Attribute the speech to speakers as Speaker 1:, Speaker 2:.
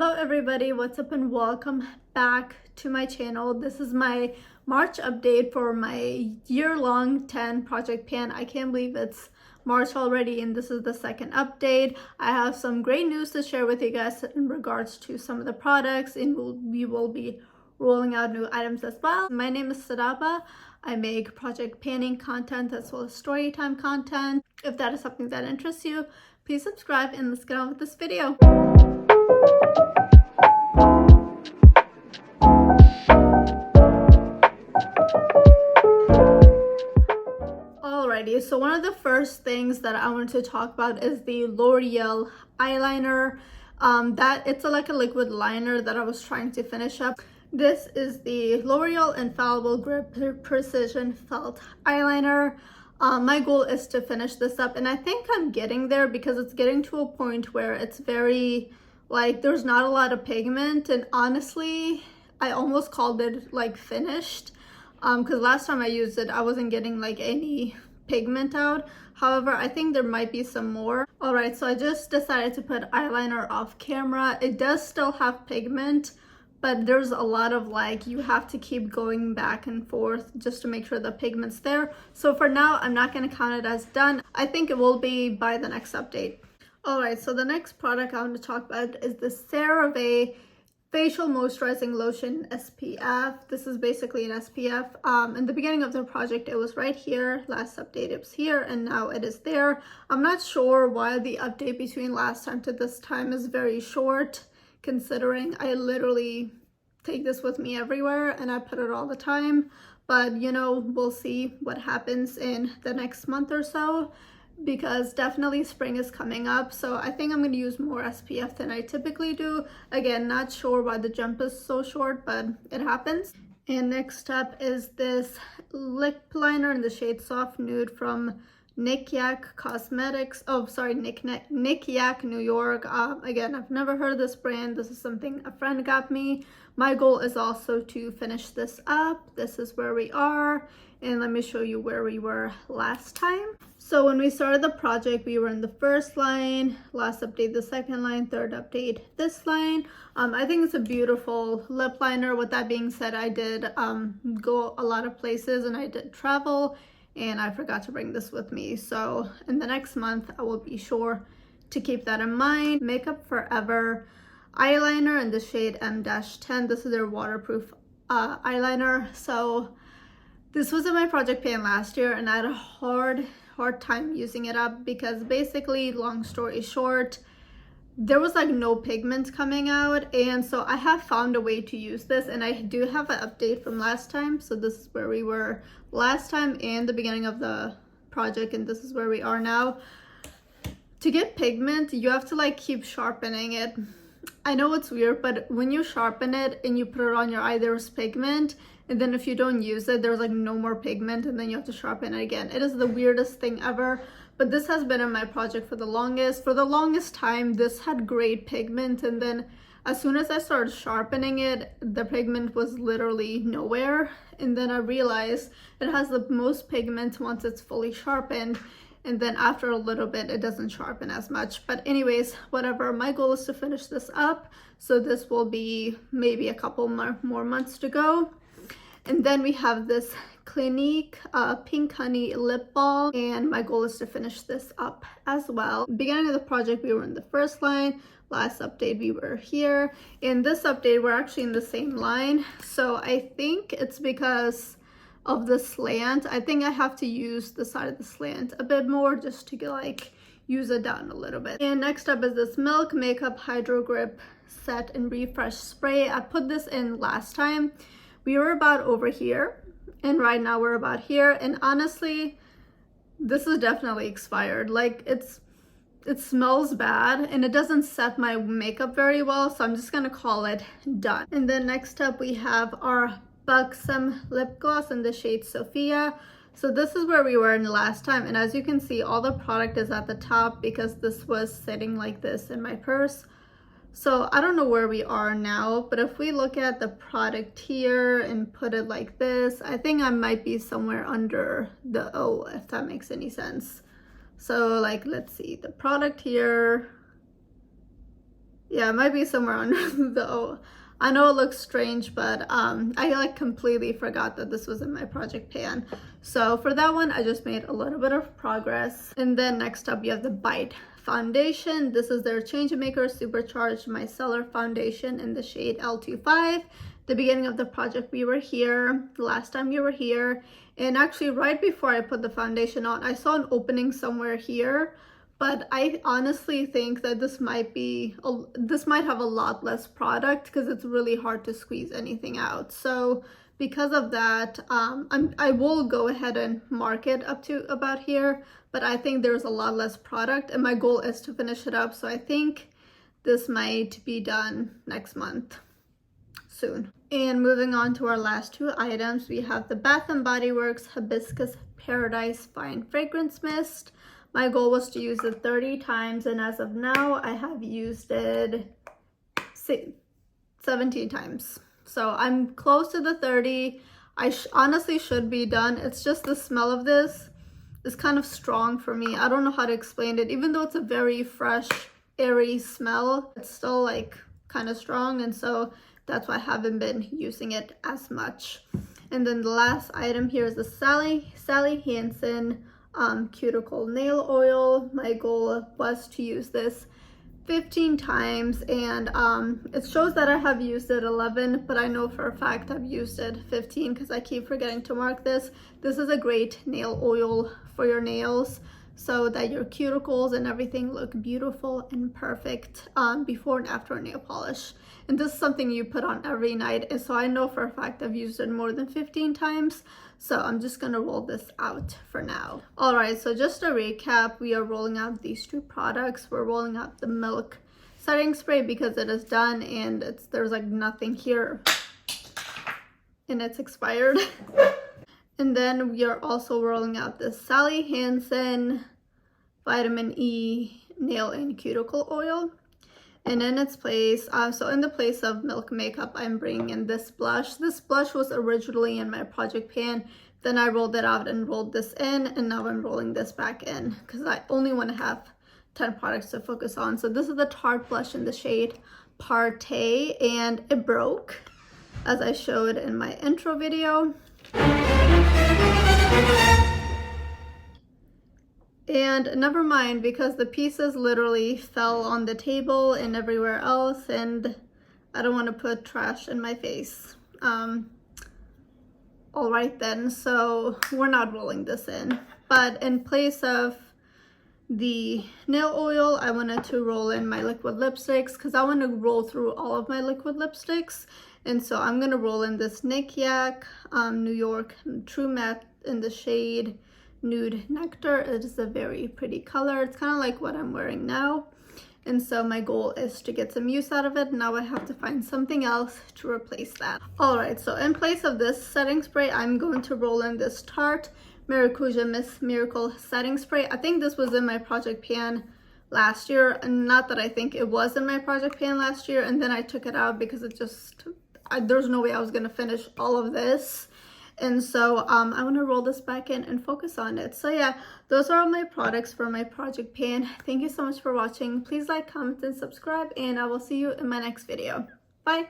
Speaker 1: Hello everybody, what's up and welcome back to my channel. This is my March update for my year-long 10 Project Pan. I can't believe it's March already and this is the second update. I have some great news to share with you guys in regards to some of the products, and we will be rolling out new items as well. My name is Sadaba. I make project panning content as well as story time content. If that is something that interests you, please subscribe and let's get on with this video. Alrighty, so one of the first things that I wanted to talk about is the L'Oreal eyeliner. It's like a liquid liner that I was trying to finish up. This is the L'Oreal Infallible Grip Precision Felt Eyeliner. My goal is to finish this up, and I think I'm getting there because it's getting to a point where it's very, like, there's not a lot of pigment, and honestly, I almost called it like finished. Because last time I used it, I wasn't getting like any pigment out. However, I think there might be some more. All right, so I just decided to put eyeliner off camera. It does still have pigment, but there's a lot of, like, you have to keep going back and forth just to make sure the pigment's there. So for now, I'm not going to count it as done. I think it will be by the next update. All right, so the next product I want to talk about is the CeraVe Facial Moisturizing Lotion SPF. This is basically an SPF. In the beginning of the project, it was right here. Last update, it was here, and now it is there. I'm not sure why the update between last time to this time is very short, considering I literally take this with me everywhere and I put it all the time. But, you know, we'll see what happens in the next month or so, because definitely spring is coming up, so I think I'm going to use more SPF than I typically do. Again, not sure why the jump is so short, but it happens. And next up is this lip liner in the shade Soft Nude from Nick Yak Cosmetics. Oh, sorry, Nick Yak, New York. Again, I've never heard of this brand. This is something a friend got me. My goal is also to finish this up. This is where we are, and let me show you where we were last time. So when we started the project, we were in the first line, last update the second line, third update this line. I think it's a beautiful lip liner. With that being said, I did go a lot of places and I did travel, and I forgot to bring this with me. So in the next month, I will be sure to keep that in mind. Makeup Forever eyeliner in the shade M-10. This is their waterproof eyeliner. So this was in my project pan last year, and I had a hard time using it up because basically, long story short, there was like no pigment coming out, and so I have found a way to use this, and I do have an update from last time. So this is where we were last time and the beginning of the project, and this is where we are now. To get pigment, you have to like keep sharpening it. I know it's weird, but when you sharpen it and you put it on your eye, there's pigment, and then if you don't use it, there's like no more pigment, and then you have to sharpen it again. It is the weirdest thing ever, but this has been in my project for the longest time. This had great pigment, and then as soon as I started sharpening it, the pigment was literally nowhere, and then I realized it has the most pigment once it's fully sharpened, and then after a little bit it doesn't sharpen as much. But anyways, whatever, my goal is to finish this up, so this will be maybe a couple more months to go. And then we have this Clinique Pink Honey Lip Balm, and my goal is to finish this up as well. Beginning of the project, we were in the first line. Last update, we were here. In this update, we're actually in the same line. So I think it's because of the slant. I think I have to use the side of the slant a bit more just to like use it down a little bit. And next up is this Milk Makeup Hydro Grip Set and Refresh Spray. I put this in last time. We were about over here, and right now we're about here, and honestly, this is definitely expired. Like, it smells bad, and it doesn't set my makeup very well, so I'm just gonna call it done. And then next up, we have our Buxom Lip Gloss in the shade Sophia. So this is where we were in last time, and as you can see, all the product is at the top because this was sitting like this in my purse. So I don't know where we are now, but if we look at the product here and put it like this, I think I might be somewhere under the O, if that makes any sense. So like, let's see, the product here Yeah, it might be somewhere under the, I know it looks strange, but I like completely forgot that this was in my project pan. So for that one, I just made a little bit of progress. And then next up, you have the Bite foundation. This is their Change Maker Supercharged Micellar Foundation in the shade L25. The beginning of the project, we were here. The last time you were here. And actually right before I put the foundation on, I saw an opening somewhere here. But I honestly think that this might have a lot less product because it's really hard to squeeze anything out. So because of that, I will go ahead and mark it up to about here, but I think there's a lot less product and my goal is to finish it up. So I think this might be done next month, soon. And moving on to our last two items, we have the Bath & Body Works Hibiscus Paradise Fine Fragrance Mist. My goal was to use it 30 times, and as of now, I have used it 17 times. So I'm close to the 30. I honestly should be done. It's just the smell of this is kind of strong for me. I don't know how to explain it. Even though it's a very fresh, airy smell, it's still like kind of strong, and so that's why I haven't been using it as much. And then the last item here is the Sally Hansen cuticle nail oil. My goal was to use this 15 times, and it shows that I have used it 11, but I know for a fact I've used it 15 because I keep forgetting to mark this. This is a great nail oil for your nails so that your cuticles and everything look beautiful and perfect before and after a nail polish. And this is something you put on every night, and so I know for a fact I've used it more than 15 times. So I'm just gonna roll this out for now. All right, so just to recap, we are rolling out these two products. We're rolling out the Milk setting spray because it is done and there's like nothing here and it's expired. And then we are also rolling out the Sally Hansen Vitamin E Nail and Cuticle Oil. And in its place, so in the place of Milk Makeup, I'm bringing in this blush. This blush was originally in my project pan. Then I rolled it out and rolled this in, and now I'm rolling this back in because I only want to have 10 products to focus on. So this is the Tarte blush in the shade Partay, and it broke, as I showed in my intro video. And never mind, because the pieces literally fell on the table and everywhere else, and I don't want to put trash in my face. All right then, so we're not rolling this in. But in place of the nail oil, I wanted to roll in my liquid lipsticks because I want to roll through all of my liquid lipsticks. And so I'm going to roll in this Nick Yak New York True Matte in the shade Nude Nectar. It is a very pretty color. It's kind of like what I'm wearing now. And so my goal is to get some use out of it. Now I have to find something else to replace that. All right, so in place of this setting spray, I'm going to roll in this Tarte Maracuja Miss Miracle setting spray. I think this was in my project pan last year, and not that I think it was in my project pan last year, and then I took it out because it just, there's no way I was gonna finish all of this. And so I want to roll this back in and focus on it. So yeah, those are all my products for my project pan. Thank you so much for watching. Please like, comment, and subscribe, and I will see you in my next video. Bye.